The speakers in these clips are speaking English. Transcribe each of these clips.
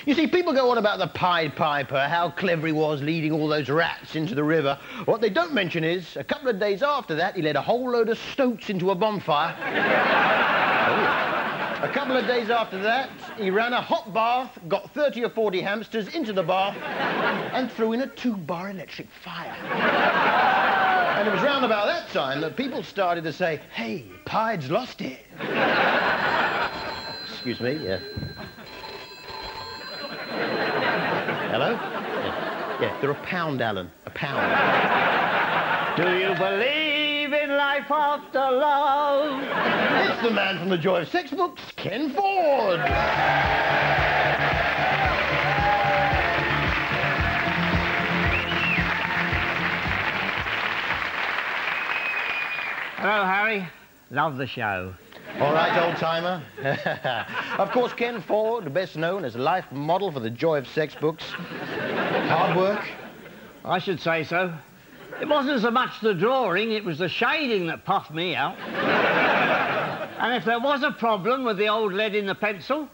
You see, people go on about the Pied Piper, how clever he was leading all those rats into the river. What they don't mention is, a couple of days after that, he led a whole load of stoats into a bonfire. Oh, yeah. A couple of days after that, he ran a hot bath, got 30 or 40 hamsters into the bath, and threw in a 2-bar electric fire. And it was round about that time that people started to say, hey, Pied's lost it. Excuse me, yeah. Hello? Yeah, they're a pound, Alan. A pound. Do you believe in life after love? It's the man from the Joy of Sex books, Ken Ford. Hello, Harry. Love the show. All right, old-timer. Of course, Ken Ford, best known as a life model for the Joy of Sex books. Hard work. I should say so. It wasn't so much the drawing, it was the shading that puffed me out. And if there was a problem with the old lead in the pencil,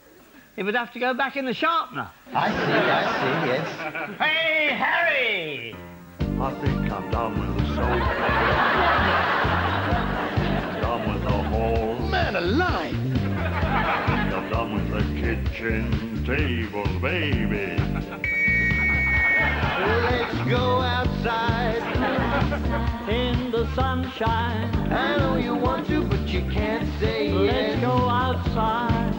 it would have to go back in the sharpener. I see, yes. Hey, Harry! I think I'm done with the soap. Done with the hall. Man alive! I'm done with the kitchen table, baby. Let's go outside In the sunshine. I know you want to, but you can't say Let's yes. go outside.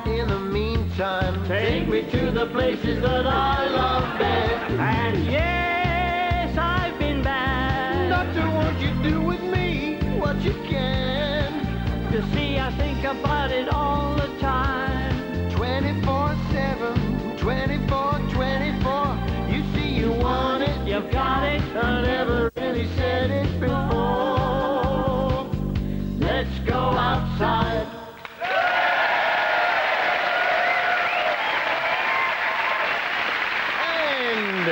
In the meantime, Take me to the places that I love best. And yes, I've been bad. Doctor, won't you do with me what you can? You see, I think about it all the time. 24/7, 24/24. You see you want it, You've got it. I never really said it before. Let's go outside. And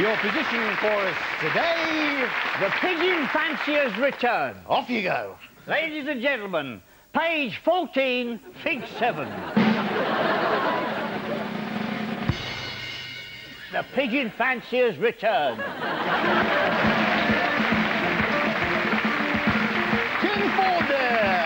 your position for us today, The pigeon fancier's return. off you go. Ladies and gentlemen, page 14, fig 7. The pigeon fancier's return. Ken Ford there.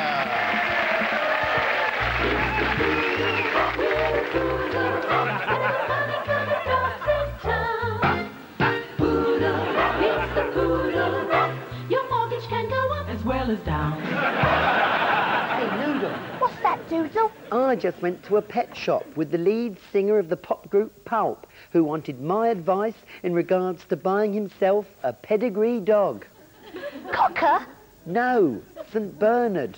Your mortgage can go up as well as down. Hey, Noodle. What's that, Doodle? I just went to a pet shop with the lead singer of the pop group Pulp, who wanted my advice in regards to buying himself a pedigree dog. Cocker? No, St. Bernard.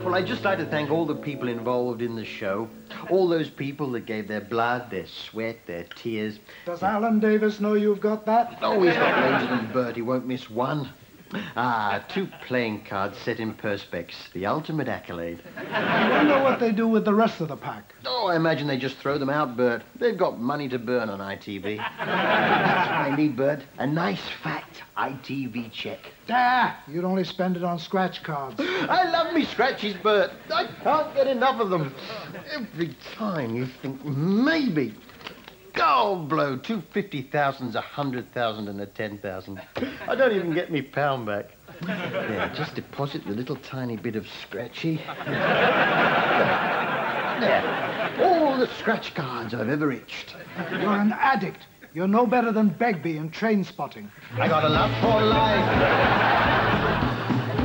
Well, I'd just like to thank all the people involved in the show. All those people that gave their blood, their sweat, their tears. Does Alan Davis know you've got that? Oh, he's got loads of them, Bert. He won't miss one. Ah, 2 playing cards set in perspex. The ultimate accolade. I wonder what they do with the rest of the pack. Oh, I imagine they just throw them out, Bert. They've got money to burn on ITV. That's what I need, Bert. A nice, fat ITV check. Ah, you'd only spend it on scratch cards. I love me scratchies, Bert. I can't get enough of them. Every time you think, maybe. Gold blow, 2 50,000s, 100,000 and a 10,000. I don't even get me pound back. Yeah, just deposit the little tiny bit of scratchy. There. All the scratch cards I've ever itched. You're an addict. You're no better than Begbie in Train Spotting. I got a love for life.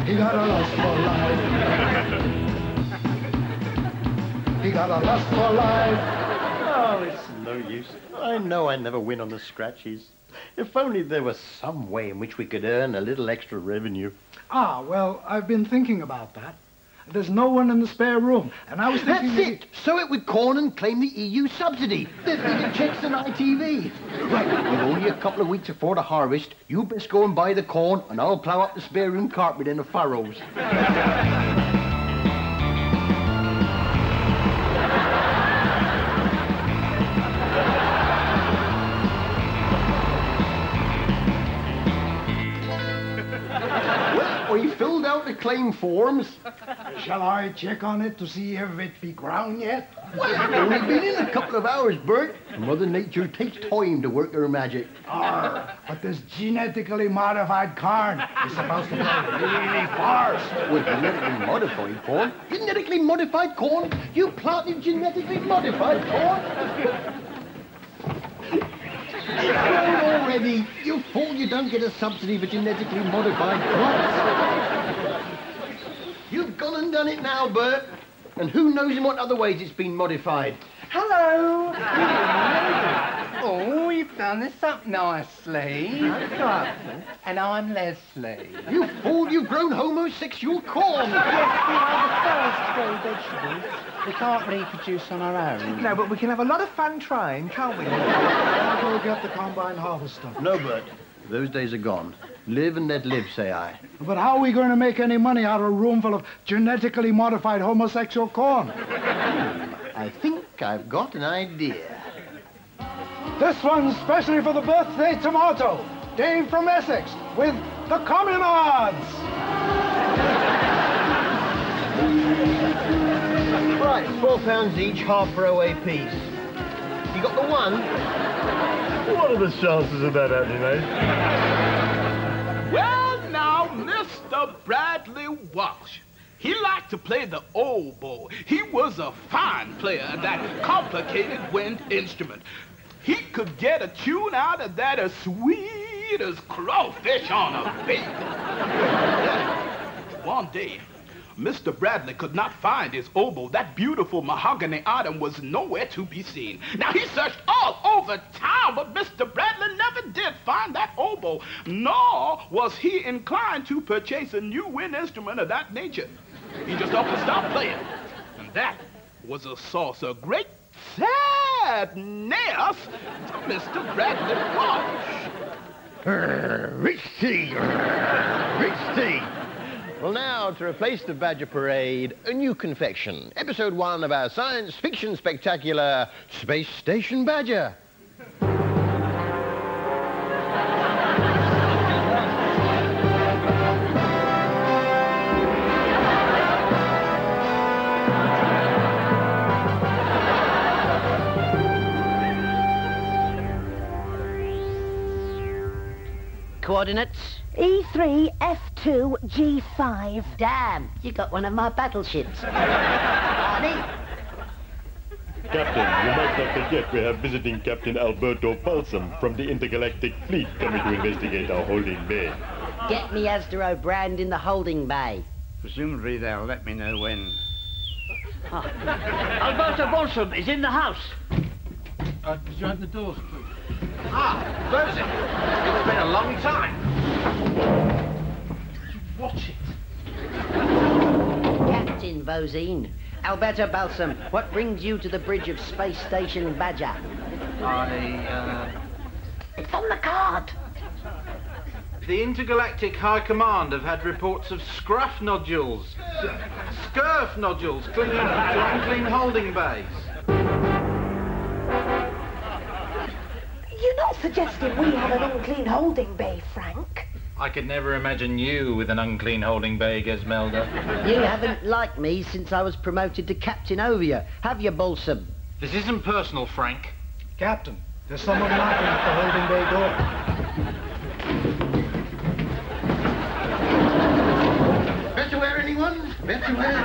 He got a lust for life. He got a lust for life. Oh, it's no use. I know I never win on the scratchies. If only there was some way in which we could earn a little extra revenue. Ah, well, I've been thinking about that. There's no one in the spare room, and I was thinking... That's it! Sow it with corn and claim the EU subsidy. There's bigger checks than ITV. Right, with only a couple of weeks before the harvest, you best go and buy the corn, and I'll plough up the spare room carpet in the furrows. I filled out the claim forms. Shall I check on it to see if it be ground yet? Well, only been in a couple of hours, Bert. Mother Nature takes time to work her magic. But this genetically modified corn is supposed to grow really fast. With genetically modified corn? Genetically modified corn? You planted genetically modified corn? It's grown already. You fool, you don't get a subsidy for genetically modified crops. You've gone and done it now, Bert. And who knows in what other ways it's been modified. Hello. Oh, you've done this up nicely. And I'm Leslie. You fool, you've grown homosexual corn. Yes, we are the first grow vegetables. We can't reproduce on our own. No, but we can have a lot of fun trying, can't we? I'll go get the combine harvester. No, Bert. Those days are gone. Live and let live, say I. But how are we going to make any money out of a room full of genetically modified homosexual corn? I think I've got an idea. This one's specially for the birthday tomato. Dave from Essex with the Communards. Right, £4 each, half row a piece. You got the one? What are the chances of that happening, eh? Well, now, Mr. Bradley Walsh. He liked to play the oboe. He was a fine player of that complicated wind instrument. He could get a tune out of that as sweet as crawfish on a bait. One day, Mr. Bradley could not find his oboe. That beautiful mahogany item was nowhere to be seen. Now, he searched all over town, but Mr. Bradley never did find that oboe, nor was he inclined to purchase a new wind instrument of that nature. He just up and stopped playing. And that was a source of great sadness to Mr. Bradley Walsh. Rich tea! Rich tea! Well, now, to replace the Badger Parade, a new confection. Episode 1 of our science fiction spectacular, Space Station Badger. Coordinates? E3, F2, G5. Damn, you got one of my battleships. Captain, you might not forget we have visiting Captain Alberto Balsam from the Intergalactic Fleet coming to investigate our holding bay. Get me Astor O'Brand in the holding bay. Presumably they'll let me know when. Oh. Alberto Balsam is in the house. Could you open the doors, please? Close it. It's been a long time. Watch it. Captain Vosine. Alberto Balsam, what brings you to the bridge of Space Station Badger? It's on the card. The Intergalactic High Command have had reports of scruff nodules, scurf nodules clinging to unclean holding bays. You're not suggesting we have an unclean holding bay, Frank? I could never imagine you with an unclean holding bay, Gesmelda. You haven't liked me since I was promoted to captain over you, have you, Balsam? This isn't personal, Frank. Captain, there's someone knocking at the holding bay door. Betterware, anyone? Betterware?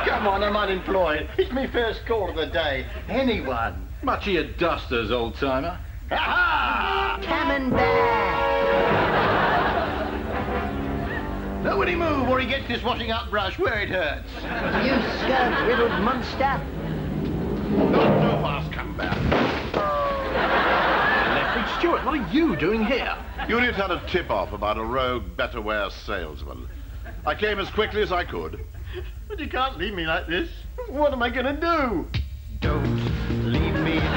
Come on, I'm unemployed. It's my first call of the day. Anyone? Much of your dusters, old-timer. Ha-ha! Camembert! Nobody move or he gets this washing up brush where it hurts. You scurf-riddled monster! Not so fast, come back. Leslie Stewart, what are you doing here? Unit had a tip-off about a rogue Betterware salesman. I came as quickly as I could. But you can't leave me like this. What am I going to do? Don't leave me this way.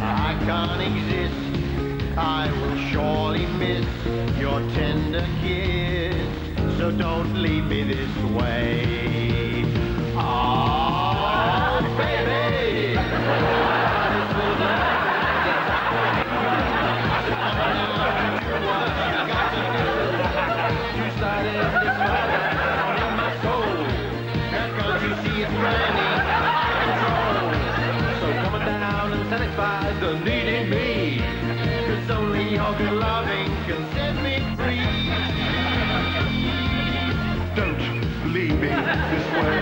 I can't exist. I will surely miss your tender kiss. So don't leave me this way. Ah, baby! me. 'Cause only your good loving can set me free. Don't leave me this way.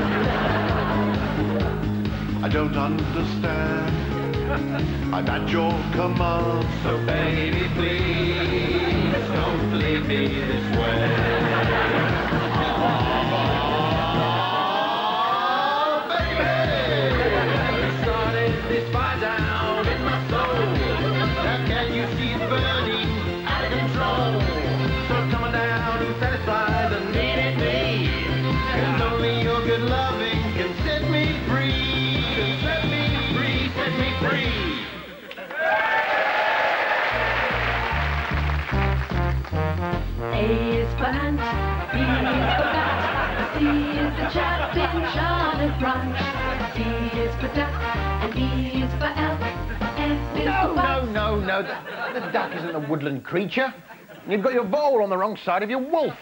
I don't understand. I'm at your command. So baby, please don't leave me this way. Oh, baby, started this fire down in my soul. How can you see it burning out of control? So come on down and satisfy the needed need. 'Cause only your good loving can set me free. Set me free, set me free. A is for ant, B is for cat, C is the chap in Charlotte Branch, D is for duck, and E is for elk, F is for fox. No. The duck isn't a woodland creature. You've got your bowl on the wrong side of your wolf.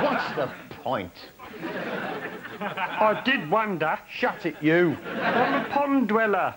What's the point? I did wonder. Shut it, you. I'm a pond dweller.